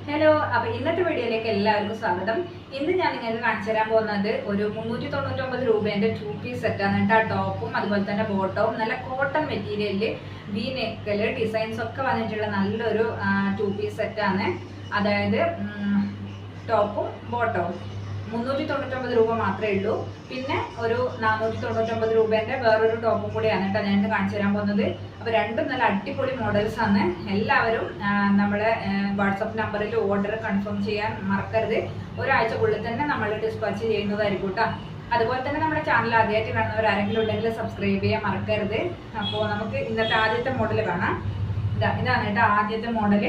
Hello, അപ്പോൾ ഇന്നത്തെ വീഡിയോയിലേക്ക് എല്ലാവർക്കും സ്വാഗതം. ഇന്ന് ഞാൻ നിങ്ങൾക്ക് കാണിച്ചു തരാൻ പോകുന്നത് ഒരു 399 രൂപേൻ്റെ 2 പീസ് സെറ്റാണ് കേട്ടോ. ടോപ്പും അതുപോലെ തന്നെ ബോട്ടവും നല്ല കോട്ടൺ മെറ്റീരിയലിൽ വി നെക്കിൽ ഡിസൈൻസ് ഒക്കെ വന്നിട്ടുള്ള നല്ലൊരു 2 പീസ് സെറ്റാണ്. അതായത് ടോപ്പും ബോട്ടവും 399 രൂപ മാത്രമേ ഉള്ളൂ. പിന്നെ ഒരു 499 രൂപേൻ്റെ വേറൊരു ടോപ്പും കൂടിയാണ് കേട്ടോ ഞാൻ കാണിച്ചു തരാൻ പോകുന്നത്. അപ്പോൾ രണ്ടും നല്ല അടിപൊളി മോഡൽസ് ആണ്. എല്ലാവരും നമ്മളെ വാട്സപ്പ് നമ്പറിൽ ഓർഡർ കൺഫേം ചെയ്യാൻ മറക്കരുത്. ഒരാഴ്ചക്കുള്ളിൽ തന്നെ നമ്മൾ ഡിസ്പാച്ച് ചെയ്യുന്നതായിരിക്കും കേട്ടോ. അതുപോലെ തന്നെ നമ്മുടെ ചാനൽ ആദ്യമായിട്ട് കാണുന്നവർ ആരെങ്കിലും ഉണ്ടെങ്കിൽ സബ്സ്ക്രൈബ് ചെയ്യാൻ മറക്കരുത്. അപ്പോൾ നമുക്ക് ഇന്നത്തെ ആദ്യത്തെ മോഡൽ കാണാം. ഇതാണ് കേട്ടോ ആദ്യത്തെ മോഡൽ.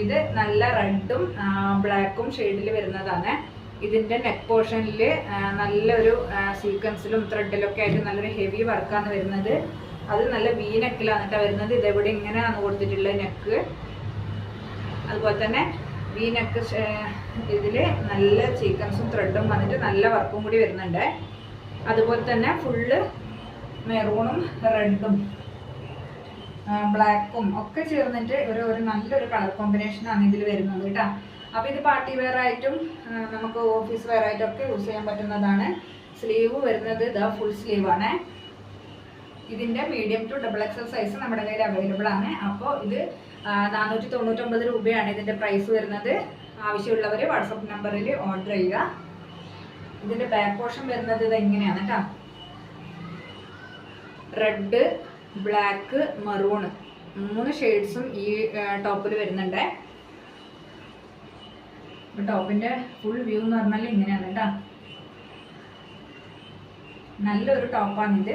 ഇത് നല്ല റെഡും ബ്ലാക്കും ഷെയ്ഡിൽ വരുന്നതാണ്. ഇതിൻ്റെ നെക്ക് പോർഷനിൽ നല്ലൊരു സീക്വൻസിലും ത്രെഡിലൊക്കെ ആയിട്ട് നല്ലൊരു ഹെവി വർക്കാണ് വരുന്നത്. അത് നല്ല വി നെക്കിലാണ് കേട്ടോ വരുന്നത്. ഇതെവിടെ ഇങ്ങനെയാണ് കൊടുത്തിട്ടുള്ളത് നെക്ക്. അതുപോലെ തന്നെ വി നെക്ക് ഇതിൽ നല്ല സീക്വൻസും ത്രെഡും വന്നിട്ട് നല്ല വർക്കും കൂടി വരുന്നുണ്ട്. അതുപോലെ തന്നെ ഫുള്ള് മെറൂണും റെഡും ബ്ലാക്കും ഒക്കെ ചേർന്നിട്ട് ഒരു നല്ലൊരു കളർ കോമ്പിനേഷനാണ് ഇതിൽ വരുന്നത് കേട്ടോ. അപ്പോൾ ഇത് പാർട്ടി വെയർ ആയിട്ടും നമുക്ക് ഓഫീസ് വെയർ ആയിട്ടും ഒക്കെ യൂസ് ചെയ്യാൻ പറ്റുന്നതാണ്. സ്ലീവ് വരുന്നത് ഇതാ ഫുൾ സ്ലീവാണ്. ഇതിൻ്റെ മീഡിയം ടു XXL സൈസ് നമ്മുടെ കയ്യിൽ അവൈലബിൾ ആണ്. അപ്പോൾ ഇത് 499 രൂപയാണ് ഇതിൻ്റെ പ്രൈസ് വരുന്നത്. ആവശ്യമുള്ളവർ വാട്സപ്പ് നമ്പറിൽ ഓർഡർ ചെയ്യുക. ഇതിൻ്റെ ബാക്ക് പോർഷൻ വരുന്നത് ഇത് ഇങ്ങനെയാണ് കേട്ടോ. റെഡ്, ബ്ലാക്ക്, മറൂൺ 3 ഷെയ്ഡ്സും ഈ ടോപ്പിൽ വരുന്നുണ്ട്. ടോപ്പിൻ്റെ ഫുൾ വ്യൂ എന്ന് പറഞ്ഞാൽ ഇങ്ങനെയാണ് കേട്ടോ. നല്ലൊരു ടോപ്പാണിത്.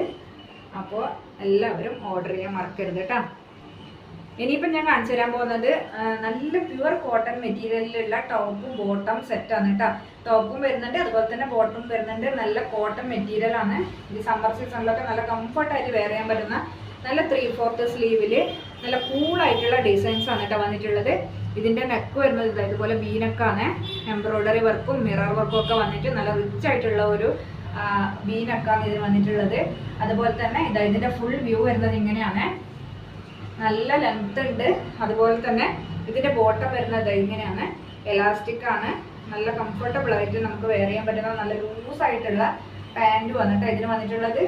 അപ്പോൾ എല്ലാവരും ഓർഡർ ചെയ്യാൻ മറക്കരുത് കേട്ടോ. ഇനിയിപ്പം ഞാൻ കാണിച്ചു തരാൻ പോകുന്നത് നല്ല പ്യുവർ കോട്ടൺ മെറ്റീരിയലിലുള്ള ടോപ്പും ബോട്ടം സെറ്റാണ് കേട്ടോ. ടോപ്പും വരുന്നുണ്ട്, അതുപോലെ തന്നെ ബോട്ടം വരുന്നുണ്ട്. നല്ല കോട്ടൺ മെറ്റീരിയലാണ്. ഈ സമ്മർ സീസണിലൊക്കെ നല്ല കംഫർട്ടായിട്ട് വെയർ ചെയ്യാൻ പറ്റുന്ന നല്ല 3/4 സ്ലീവിൽ നല്ല കൂളായിട്ടുള്ള ഡിസൈൻസ് ആണ് കേട്ടോ വന്നിട്ടുള്ളത്. ഇതിൻ്റെ നെക്ക് വരുന്നത് ഇതുപോലെ വി നെക്കാണ്. എംബ്രോയ്ഡറി വർക്കും മിറർ വർക്കും ഒക്കെ വന്നിട്ട് നല്ല റിച്ച് ആയിട്ടുള്ള ഒരു വി നെക്കാണ് ഇതിന് വന്നിട്ടുള്ളത്. അതുപോലെ തന്നെ ഇതിൻ്റെ ഫുൾ വ്യൂ വരുന്നത് ഇങ്ങനെയാണ്. നല്ല ലെങ്ത് ഉണ്ട്. അതുപോലെ തന്നെ ഇതിൻ്റെ ബോട്ടം വരുന്നത് ഇങ്ങനെയാണ്. എലാസ്റ്റിക് ആണ്. നല്ല കംഫർട്ടബിൾ ആയിട്ട് നമുക്ക് വെയർ ചെയ്യാൻ പറ്റുന്ന നല്ല ലൂസായിട്ടുള്ള പാൻറ് വന്നിട്ട് ഇതിന് വന്നിട്ടുള്ളത്.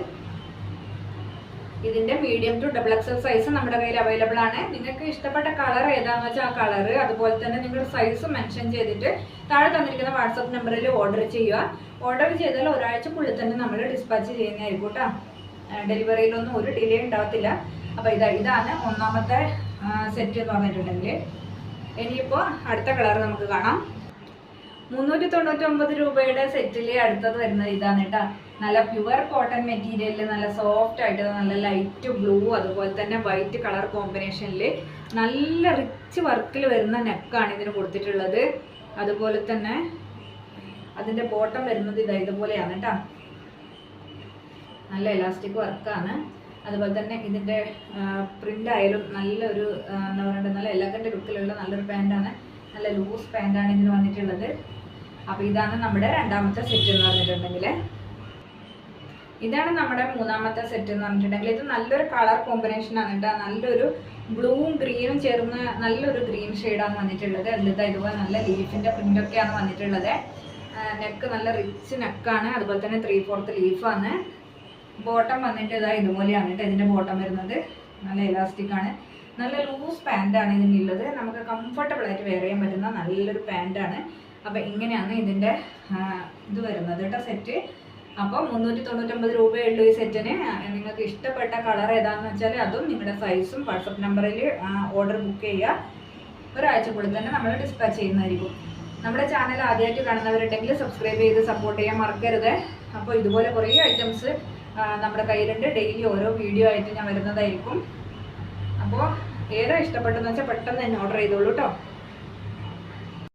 ഇതിൻ്റെ മീഡിയം ടു XXL സൈസ് നമ്മുടെ കയ്യിൽ അവൈലബിൾ ആണ്. നിങ്ങൾക്ക് ഇഷ്ടപ്പെട്ട കളർ ഏതാണെന്ന് വെച്ചാൽ ആ കളറ്, അതുപോലെ തന്നെ നിങ്ങളുടെ സൈസ് മെൻഷൻ ചെയ്തിട്ട് താഴെ തന്നിരിക്കുന്ന വാട്സപ്പ് നമ്പറിൽ ഓർഡർ ചെയ്യുക. ഓർഡർ ചെയ്താൽ ഒരാഴ്ചക്കുള്ളിൽ തന്നെ നമ്മൾ ഡിസ്പാച്ച് ചെയ്യുന്നതായിരിക്കും കേട്ടോ. ഡെലിവറിയിലൊന്നും ഒരു ഡിലേ ഉണ്ടാകത്തില്ല. അപ്പോൾ ഇതാണ് ഒന്നാമത്തെ സെറ്റ് എന്ന് പറഞ്ഞിട്ടുണ്ടെങ്കിൽ. ഇനിയിപ്പോൾ അടുത്ത കളർ നമുക്ക് കാണാം. 399 രൂപയുടെ സെറ്റിൽ അടുത്തത് വരുന്നത് ഇതാണ് കേട്ടോ. നല്ല പ്യുവർ കോട്ടൺ മെറ്റീരിയലിൽ നല്ല സോഫ്റ്റ് ആയിട്ട് നല്ല ലൈറ്റ് ബ്ലൂ അതുപോലെ തന്നെ വൈറ്റ് കളർ കോമ്പിനേഷനിൽ നല്ല റിച്ച് വർക്കിൽ വരുന്ന നെക്കാണ് ഇതിന് കൊടുത്തിട്ടുള്ളത്. അതുപോലെ തന്നെ അതിൻ്റെ ബോട്ടം വരുന്നത് ഇതുപോലെയാണ് കേട്ടോ. നല്ല എലാസ്റ്റിക് വർക്കാണ്. അതുപോലെ തന്നെ ഇതിൻ്റെ പ്രിൻ്റ് ആയാലും നല്ലൊരു എന്താ പറയുക നല്ല എലഗൻ്റ് ലുക്കിലുള്ള നല്ലൊരു പാൻറ്റാണ്. നല്ല ലൂസ് പാൻറ്റാണ് ഇതിന് വന്നിട്ടുള്ളത്. അപ്പോൾ ഇതാണ് നമ്മുടെ രണ്ടാമത്തെ സെറ്റ് എന്ന് പറഞ്ഞിട്ടുണ്ടെങ്കിൽ. ഇതാണ് നമ്മുടെ മൂന്നാമത്തെ സെറ്റ് എന്ന് പറഞ്ഞിട്ടുണ്ടെങ്കിൽ. ഇത് നല്ലൊരു കളർ കോമ്പിനേഷനാണ് കേട്ടോ. നല്ലൊരു ബ്ലൂവും ഗ്രീനും ചേർന്ന് നല്ലൊരു ഗ്രീൻ ഷെയ്ഡാണ് വന്നിട്ടുള്ളത്. ഇതുപോലെ നല്ല ലീഫിൻ്റെ പ്രിൻ്റൊക്കെയാണ് വന്നിട്ടുള്ളത്. നെക്ക് നല്ല റിച്ച് നെക്കാണ്. അതുപോലെ തന്നെ 3/4 ലീഫാണ്. ബോട്ടം വന്നിട്ട് ഇതുപോലെയാണ് കേട്ടോ. ഇതിൻ്റെ ബോട്ടം വരുന്നത് നല്ല എലാസ്റ്റിക് ആണ്. നല്ല ലൂസ് പാൻറ്റാണ് ഇതിനുള്ളത്. നമുക്ക് കംഫർട്ടബിൾ ആയിട്ട് വെയർ ചെയ്യാൻ പറ്റുന്ന നല്ലൊരു പാൻറ്റാണ്. അപ്പോൾ ഇങ്ങനെയാണ് ഇതിൻ്റെ ഇത് വരുന്നത് കേട്ടോ സെറ്റ്. അപ്പോൾ 399 രൂപയേ ഉള്ളൂ ഈ സെറ്റിന്. നിങ്ങൾക്ക് ഇഷ്ടപ്പെട്ട കളർ ഏതാണെന്ന് വെച്ചാൽ അതും നിങ്ങളുടെ സൈസും വാട്സപ്പ് നമ്പറിൽ ഓർഡർ ബുക്ക് ചെയ്യുക. ഒരാഴ്ചക്കുള്ളിൽ തന്നെ നമ്മൾ ഡിസ്പാച്ച് ചെയ്യുന്നതായിരിക്കും. നമ്മുടെ ചാനൽ ആദ്യമായിട്ട് കാണുന്നവരുണ്ടെങ്കിൽ സബ്സ്ക്രൈബ് ചെയ്ത് സപ്പോർട്ട് ചെയ്യാൻ മറക്കരുത്. അപ്പോൾ ഇതുപോലെ കുറേ ഐറ്റംസ് നമ്മുടെ കയ്യിലുണ്ട്. ഡെയിലി ഓരോ വീഡിയോ ആയിട്ട് ഞാൻ വരുന്നതായിരിക്കും. അപ്പോൾ ഏതാ ഇഷ്ടപ്പെട്ടെന്ന് വെച്ചാൽ പെട്ടെന്ന് തന്നെ ഓർഡർ ചെയ്തോളൂ കേട്ടോ.